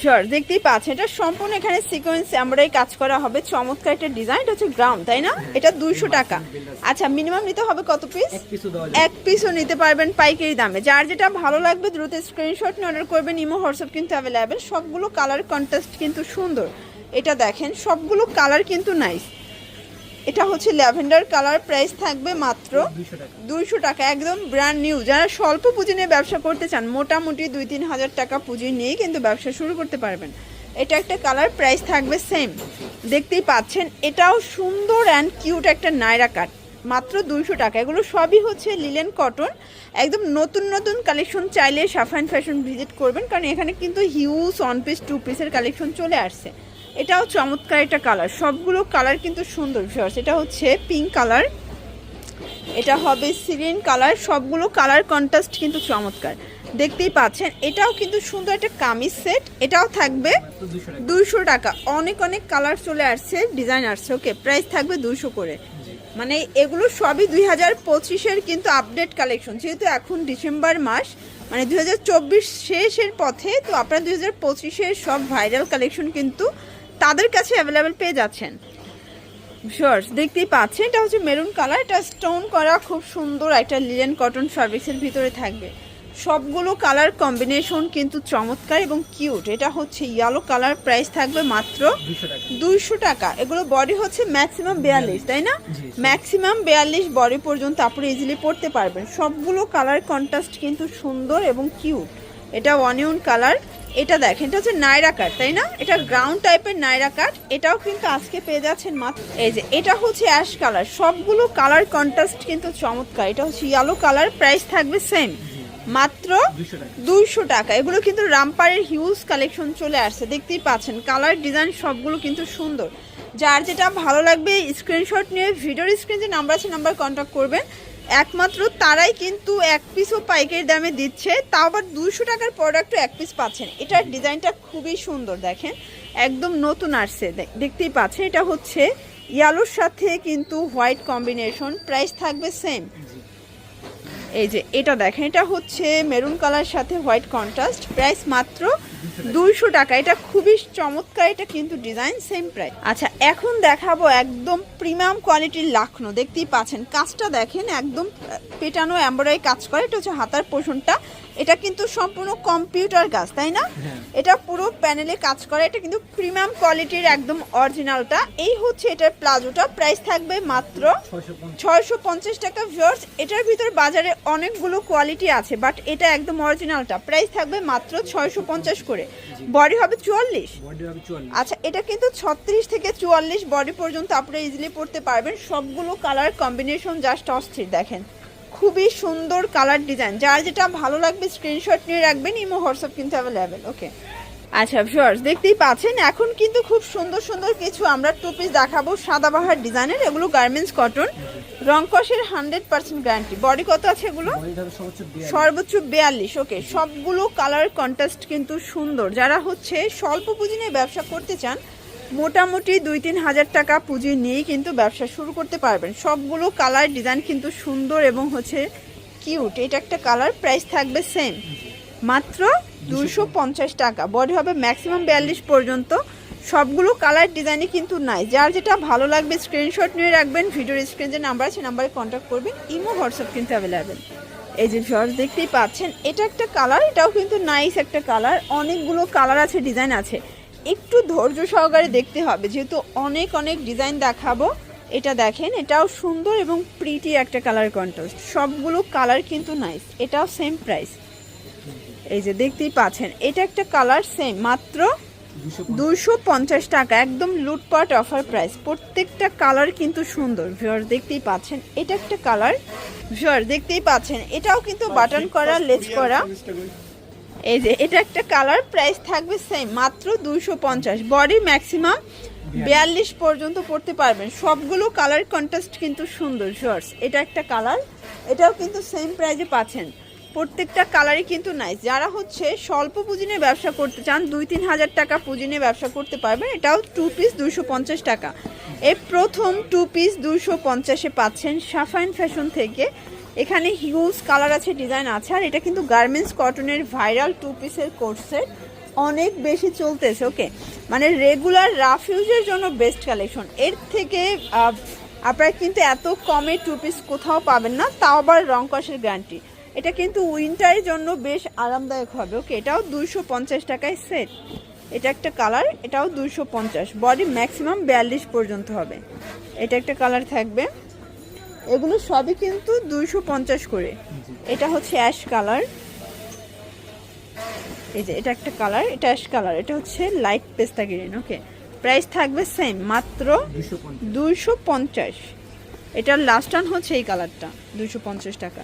Sure, দেখতেই পাচ্ছেন এটা সম্পূর্ণ এখানে সিকোয়েন্স এমব্রয়ডারি কাজ করা হবে, চমৎকার একটা ডিজাইন। এটা হচ্ছে গ্রাউন্ড, তাই না? এটা 200 টাকা। আচ্ছা, মিনিমাম নিতে হবে কত পিস? এক পিসও নিতে পারবেন পাইকারি দামে। যার যেটা ভালো লাগবে দ্রুত স্ক্রিনশট নিয়ে অর্ডার করবেন। ইমো হোয়াটসঅ্যাপ কিন্তু অ্যাভেলেবেল। সবগুলো কালার কন্ট্রাস্ট কিন্তু সুন্দর। এটা দেখেন সবগুলো কালার কিন্তু নাইস। এটা হচ্ছে ল্যাভেন্ডার কালার, প্রাইস থাকবে মাত্র 200 টাকা, একদম ব্র্যান্ড নিউ। যারা স্বল্প পুঁজি নিয়ে ব্যবসা করতে চান, মোটামুটি 2-3 হাজার টাকা পুঁজি নিয়েই কিন্তু ব্যবসা শুরু করতে পারবেন। এটা একটা কালার, প্রাইস থাকবে সেম। দেখতেই পাচ্ছেন এটাও সুন্দর অ্যান্ড কিউট একটা নায়রা কাট, মাত্র 200 টাকা। এগুলো সবই হচ্ছে লিলেন কটন, একদম নতুন নতুন কালেকশন। চাইলে সাফাইন ফ্যাশন ভিজিট করবেন, কারণ এখানে কিন্তু হিউজ 1 পিস 2 পিসের কালেকশন চলে আসছে। এটাও চমৎকার একটা কালার, সবগুলো কালার কিন্তু সুন্দর ভিউয়ার্স। এটা হচ্ছে পিঙ্ক কালার, এটা হবে সিরিন কালার, সবগুলো কালার কন্ট্রাস্ট কিন্তু চমৎকার। দেখতেই পাচ্ছেন এটাও কিন্তু সুন্দর একটা কামিজ সেট, এটাও থাকবে 200 টাকা। অনেক অনেক কালার চলে আসছে, ডিজাইন আসছে। ওকে, প্রাইস থাকবে 200 করে। মানে এগুলো সবই 2025-এর কিন্তু আপডেট কালেকশন, যেহেতু এখন ডিসেম্বর মাস, মানে 2024 শেষের পথে, তো আপনারা 2025-এর সব ভাইরাল কালেকশন কিন্তু তাদের কাছে অ্যাভেলেবেল পেয়ে যাচ্ছেন। শর্টস দেখতেই পাচ্ছেন এটা হচ্ছে মেরুন কালার, এটা স্টোন করা, খুব সুন্দর একটা লিলেন কটন ফ্যাব্রিক্সের ভিতরে থাকবে। সবগুলো কালার কম্বিনেশন কিন্তু চমৎকার এবং কিউট। এটা হচ্ছে ইয়েলো কালার, প্রাইস থাকবে মাত্র 200 টাকা। এগুলো বডি হচ্ছে ম্যাক্সিমাম 42, তাই না? ম্যাক্সিমাম 42 বডি পর্যন্ত আপনি ইজিলি পরতে পারবেন। সবগুলো কালার কন্ট্রাস্ট কিন্তু সুন্দর এবং কিউট। এটা অনিয়ন কালার, এটা দেখেন এটা হচ্ছে নায়রা কাট, তাই না? এটা গ্রাউন্ড টাইপের নায়রা কাট, এটাও কিন্তু আজকে পেয়ে যাচ্ছেন মাত্র। এই যে এটা হচ্ছে অ্যাশ কালার, সবগুলো কালার কন্ট্রাস্ট কিন্তু চমৎকার। এটা হচ্ছে ইয়েলো কালার, প্রাইস থাকবে সেম, মাত্র 200 টাকা। এগুলো কিন্তু রামপারের হিউজ কালেকশন চলে আসছে, দেখতেই পাচ্ছেন কালার ডিজাইন সবগুলো কিন্তু সুন্দর। যার যেটা ভালো লাগবে স্ক্রিনশট নিয়ে ভিডিওর স্ক্রিনে যে নাম্বার আছে নাম্বার কন্ট্যাক্ট করবেন। একমাত্র তারাই কিন্তু এক পিসও পাইকারি দামে দিচ্ছে, তাও আবার 200 টাকার প্রোডাক্টও এক পিস পাচ্ছেন। এটার ডিজাইনটা খুবই সুন্দর, দেখেন একদম নতুন আসছে, দেখতেই পাচ্ছেন। এটা হচ্ছে ইয়েলোর সাথে কিন্তু হোয়াইট কম্বিনেশন, প্রাইস থাকবে সেম। এই যে এটা দেখেন এটা হচ্ছে মেরুন কালার সাথে হোয়াইট কন্ট্রাস্ট, প্রাইস মাত্র 200 টাকা। এটা খুবই চমৎকার, এটা কিন্তু ডিজাইন সেম প্রাইস। আচ্ছা, এখন দেখাবো একদম প্রিমিয়াম কোয়ালিটির লাখনো। দেখতেই পাচ্ছেন কাজটা দেখেন, একদম পেটানো এমব্রয়ডারি কাজ করে। এটা হচ্ছে হাতার পোর্শনটা, এটা কিন্তু সম্পূর্ণ কম্পিউটার কাজ, তাই না? এটা পুরো প্যানেলে কাজ করে, এটা কিন্তু প্রিমিয়াম কোয়ালিটির একদম অরিজিনালটা। এই হচ্ছে এটার প্লাজোটা, প্রাইস থাকবে মাত্র 650 টাকা। ভিউয়ার্স, এটার ভিতর বাজারে অনেকগুলো কোয়ালিটি আছে, বাট এটা একদম অরিজিনালটা, প্রাইস থাকবে মাত্র 650 করে। বডি হবে 44। আচ্ছা, এটা কিন্তু 36 থেকে 44 বডি পর্যন্ত আপনারা ইজিলি পড়তে পারবেন। সবগুলো কালার কম্বিনেশন জাস্ট অস্থির, দেখেন খুবই সুন্দর কালার ডিজাইন। যার যেটা ভালো লাগবে স্ক্রিনশট নিয়ে রাখবেন, ইমো হোয়াটসঅ্যাপ কিন্তু অ্যাভেলেবেল। ওকে, আচ্ছা ভিউয়ার্স দেখতেই পাচ্ছেন এখন কিন্তু খুব সুন্দর সুন্দর কিছু আমরা টু পিস দেখাবো সাদাবাহার ডিজাইনের। এগুলো গার্মেন্টস কটন, রং কষের 100% গ্যারান্টি। বডি কত আছে এগুলো? সর্বোচ্চ 42। ওকে, সবগুলো কালার কন্ট্রাস্ট কিন্তু সুন্দর। যারা হচ্ছে স্বল্প পুঁজি নিয়ে ব্যবসা করতে চান, মোটামুটি 2-3 হাজার টাকা পুঁজি নিয়েই কিন্তু ব্যবসা শুরু করতে পারবেন। সবগুলো কালার ডিজাইন কিন্তু সুন্দর এবং হচ্ছে কিউট। এটা একটা কালার, প্রাইস থাকবে সেম, মাত্র 250 টাকা। বডি হবে ম্যাক্সিমাম 42 পর্যন্ত। সবগুলো কালার ডিজাইনে কিন্তু নাই। যার যেটা ভালো লাগবে স্ক্রিনশট নিয়ে রাখবেন, ভিডিওর স্ক্রিনে যে নাম্বার আছে নাম্বারে কন্ট্যাক্ট করবেন। ইমো হোয়াটসঅ্যাপ কিন্তু অ্যাভেলেবেল। এই যে ভিউয়ার্স দেখতেই পাচ্ছেন এটা একটা কালার, এটাও কিন্তু নাইস একটা কালার। অনেকগুলো কালার আছে, ডিজাইন আছে, একটু ধৈর্য সহকারে দেখতে হবে যেহেতু অনেক অনেক ডিজাইন দেখাবো। এটা দেখেন এটাও সুন্দর এবং প্রিটি একটা কালার কন্ট্রাস্ট। সবগুলো কালার কিন্তু নাইস, এটাও সেম প্রাইস। এই যে দেখতেই পাচ্ছেন এটা একটা কালার, সেম মাত্র 250 টাকা, একদম লুটপাট অফার প্রাইস। প্রত্যেকটা কালার কিন্তু সুন্দর। ভিউয়ার্স দেখতেই পাচ্ছেন এটা একটা কালার, ভিউয়ার্স দেখতেই পাচ্ছেন এটাও কিন্তু বাটন করা, লেস করা। এই যে এটা একটা কালার, প্রাইস থাকবে সেম মাত্র 250। বডি ম্যাক্সিমাম 42 পর্যন্ত পড়তে পারবেন। সবগুলো কালার কন্ট্রাস্ট কিন্তু সুন্দর। ভিউয়ার্স এটা একটা কালার, এটাও কিন্তু সেম প্রাইসে পাচ্ছেন। প্রত্যেকটা কালারই কিন্তু নাইস। যারা হচ্ছে স্বল্প পুঁজি নিয়ে ব্যবসা করতে চান, 2-3 হাজার টাকা পুঁজি নিয়ে ব্যবসা করতে পারবেন। এটাও 2 পিস 250 টাকা। এই প্রথম 2 পিস 250-এ পাচ্ছেন সাফাইন ফ্যাশন থেকে। এখানে হিউজ কালার আছে, ডিজাইন আছে। আর এটা কিন্তু গার্মেন্টস কটনের ভাইরাল 2 পিসের কোট সেট, অনেক বেশি চলতেছে। ওকে, মানে রেগুলার রাফ ইউজের জন্য বেস্ট কালেকশন। এর থেকে আপনারা কিন্তু এত কমে টু পিস কোথাও পাবেন না, তাও আবার রং কষের গ্যারান্টি। এটা কিন্তু উইন্টারের জন্য বেশ আরামদায়ক হবে। ওকে, এটাও 250 টাকায় সেট। এটা একটা কালার, এটাও 250, বডি ম্যাক্সিমাম 42 পর্যন্ত হবে। এটা একটা কালার থাকবে, এগুলো সবই কিন্তু 250 করে। এটা হচ্ছে অ্যাশ কালার, এই যে এটা একটা কালার, এটা অ্যাশ কালার, এটা হচ্ছে লাইট পেস্তা গ্রিন। ওকে, প্রাইস থাকবে সেম, মাত্র 250। এটার লাস্ট টান হচ্ছে এই কালারটা, 250 টাকা।